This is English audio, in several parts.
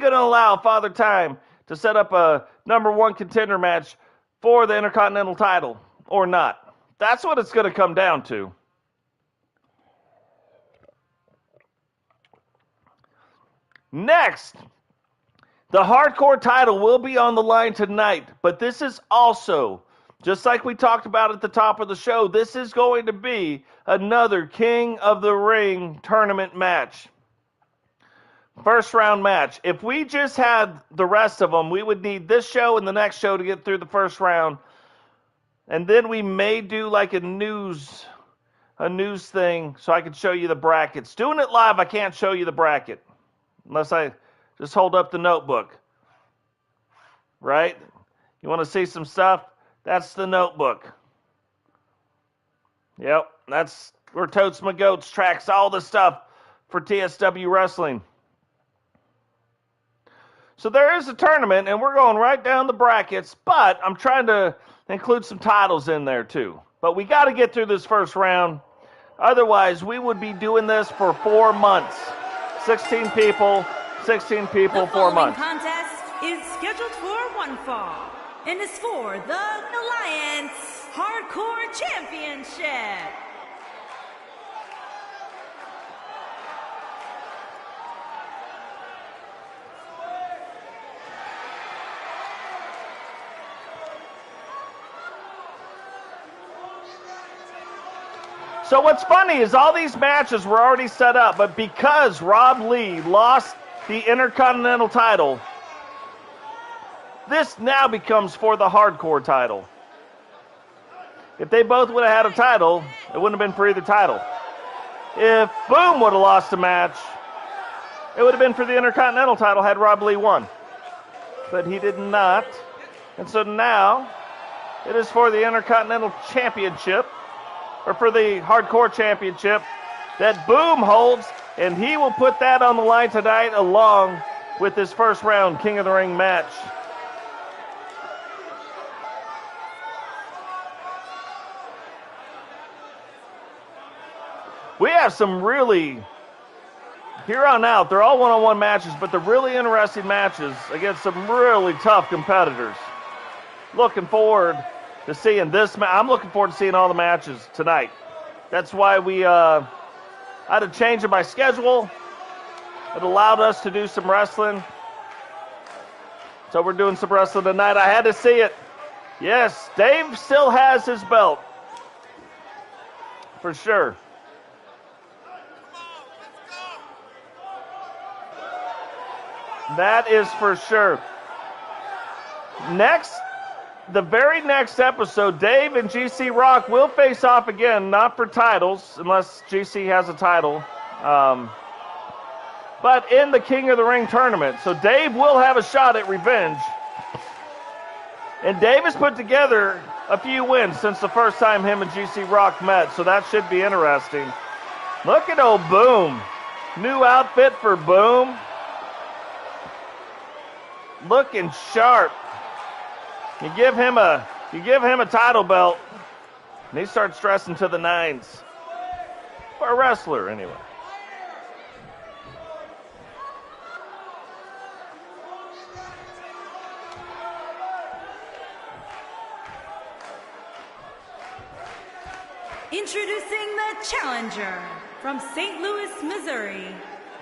going to allow Father Time to set up a #1 contender match for the Intercontinental title or not? That's what it's going to come down to. Next, the hardcore title will be on the line tonight, but this is also, just like we talked about at the top of the show, this is going to be another King of the Ring tournament match. First round match. If we just had the rest of them, we would need this show and the next show to get through the first round. And then we may do like a news thing so I can show you the brackets. Doing it live, I can't show you the bracket unless I just hold up the notebook. Right? You want to see some stuff? That's the notebook. Yep, that's where Totes My Goats tracks all the stuff for TSW Wrestling. So there is a tournament, and we're going right down the brackets, but I'm trying to include some titles in there too. But we got to get through this first round. Otherwise, we would be doing this for 4 months. 16 people, 4 months. The following contest is scheduled for one fall and is for the Alliance Hardcore Championship. So what's funny is all these matches were already set up, but because Rob Lee lost the Intercontinental title, this now becomes for the hardcore title. If they both would have had a title, it wouldn't have been for either title. If Boom would have lost a match, it would have been for the Intercontinental title had Rob Lee won. But he did not. And so now it is for the Intercontinental Championship, or for the Hardcore Championship, that Boom holds, and he will put that on the line tonight along with his first round King of the Ring match. We have some really, here on out, they're all one-on-one matches, but they're really interesting matches against some really tough competitors. Looking forward to seeing this. I'm looking forward to seeing all the matches tonight. That's why we I had a change in my schedule. It allowed us to do some wrestling. So we're doing some wrestling tonight. I had to see it. Yes, Dave still has his belt. For sure. That is for sure. Next, the very next episode, Dave and GC Rock will face off again, not for titles, unless GC has a title, but in the King of the Ring tournament. So Dave will have a shot at revenge. And Dave has put together a few wins since the first time him and GC Rock met, so that should be interesting. Look at old Boom. New outfit for Boom. Looking sharp. You give him a title belt, and he starts dressing to the nines. For a wrestler, anyway. Introducing the challenger from St. Louis, Missouri,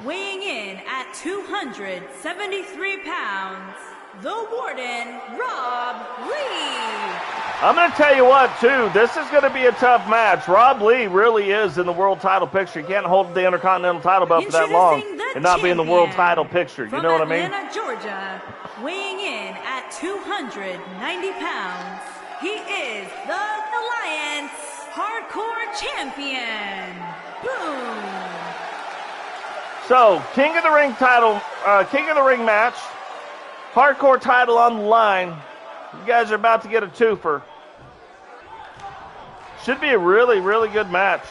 weighing in at 273 pounds, the Warden, Rob Lee. I'm going to tell you what, too, this is going to be a tough match. Rob Lee really is in the world title picture. You can't hold the Intercontinental title belt for that long and not be in the world title picture. You know what I mean? From Atlanta, Georgia, weighing in at 290 pounds, he is the Alliance Hardcore Champion, Boom. So, King of the Ring title, King of the Ring match, hardcore title on the line. You guys are about to get a twofer. Should be a really, really good match.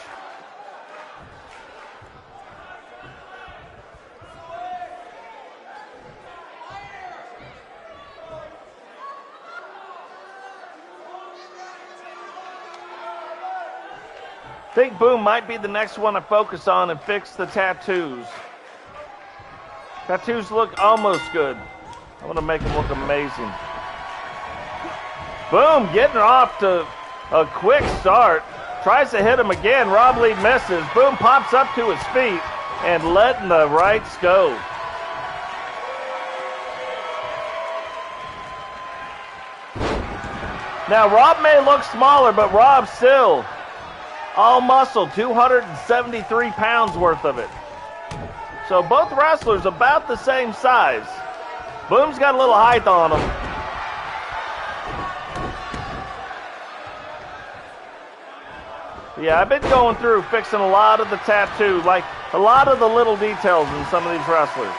I think Boom might be the next one to focus on and fix the tattoos. Tattoos look almost good. I'm going to make them look amazing. Boom, getting off to a quick start. Tries to hit him again. Rob Lee misses. Boom pops up to his feet and letting the rights go. Now, Rob may look smaller, but Rob's still all muscle, 273 pounds worth of it. So both wrestlers about the same size. Boom's got a little height on him. Yeah, I've been going through fixing a lot of the tattoo, like a lot of the little details in some of these wrestlers.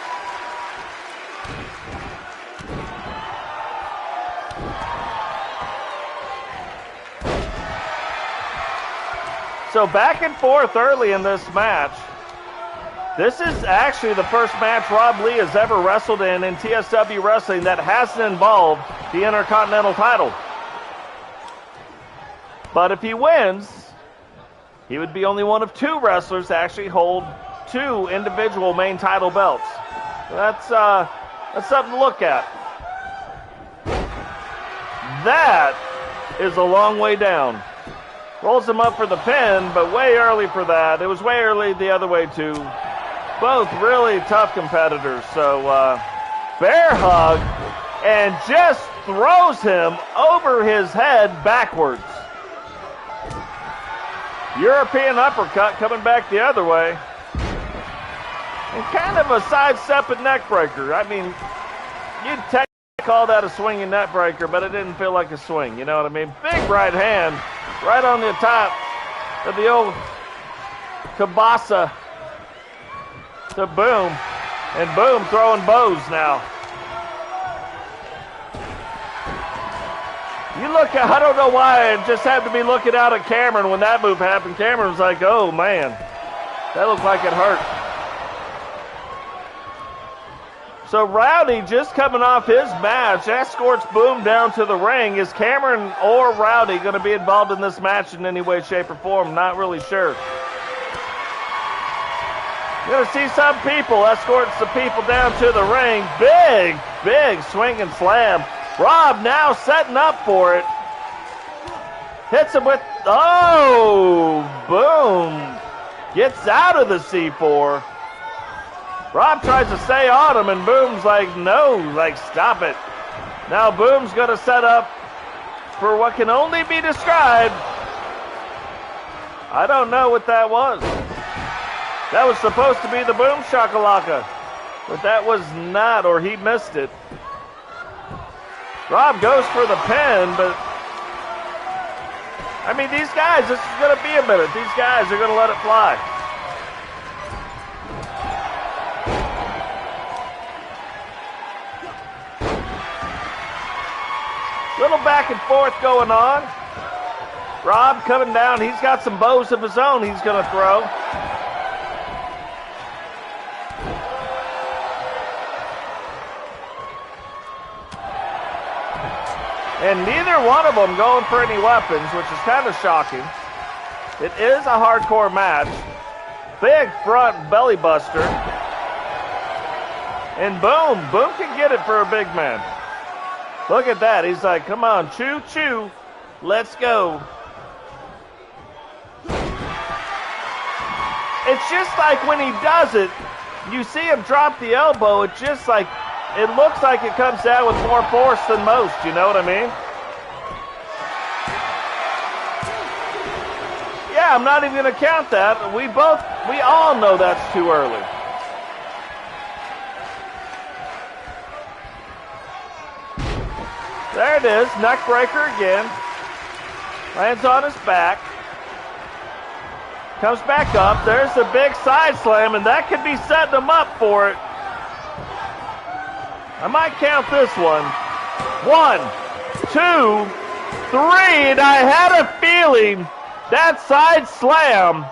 So back and forth early in this match. This is actually the first match Rob Lee has ever wrestled in TSW Wrestling that hasn't involved the Intercontinental title. But if he wins, he would be only one of 2 wrestlers to actually hold 2 individual main title belts. So that's something to look at. That is a long way down. Rolls him up for the pin, but way early for that. It was way early the other way too. Both really tough competitors. So bear hug and just throws him over his head backwards. European uppercut coming back the other way. And kind of a sidestepping neck breaker. I mean, you'd technically call that a swinging neck breaker, but it didn't feel like a swing. You know what I mean? Big right hand right on the top of the old kibasa to Boom. And Boom throwing bows now. You look at, I don't know why, I just had to be looking out at Cameron when that move happened. Cameron was like, oh man, that looked like it hurt. So Rowdy just coming off his match, escorts Boom down to the ring. Is Cameron or Rowdy going to be involved in this match in any way, shape, or form? Not really sure. You're going to see some people escort some people down to the ring. Big swing and slam. Rob now setting up for it. Hits him with, oh, Boom. Gets out of the C4. Rob tries to stay on him, and Boom's like, no, like, stop it. Now Boom's going to set up for what can only be described. I don't know what that was. That was supposed to be the Boom Shakalaka, but that was not, or he missed it. Rob goes for the pin, but I mean, these guys, this is going to be a minute. These guys are going to let it fly. Little back and forth going on. Rob coming down. He's got some bows of his own he's going to throw. And neither one of them going for any weapons, which is kind of shocking. It is a hardcore match. Big front belly buster. And Boom can get it for a big man. Look at that. He's like, come on, choo-choo. Let's go. It's just like when he does it, you see him drop the elbow, it's just like, it looks like it comes down with more force than most, you know what I mean? Yeah, I'm not even going to count that. We all know that's too early. There it is, neck breaker again. Lands on his back. Comes back up, there's a big side slam, and that could be setting him up for it. I might count this one. 1, 2, 3, and I had a feeling that side slam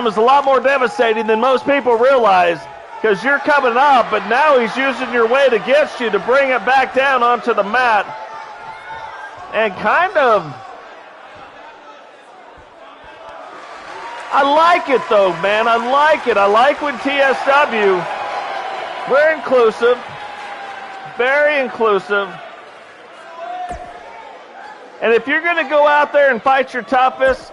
is a lot more devastating than most people realize, because you're coming up, but now he's using your weight against you to bring it back down onto the mat. And kind of I like it though, man. I like it. I like when TSW, we're inclusive, very inclusive. And if you're going to go out there and fight your toughest,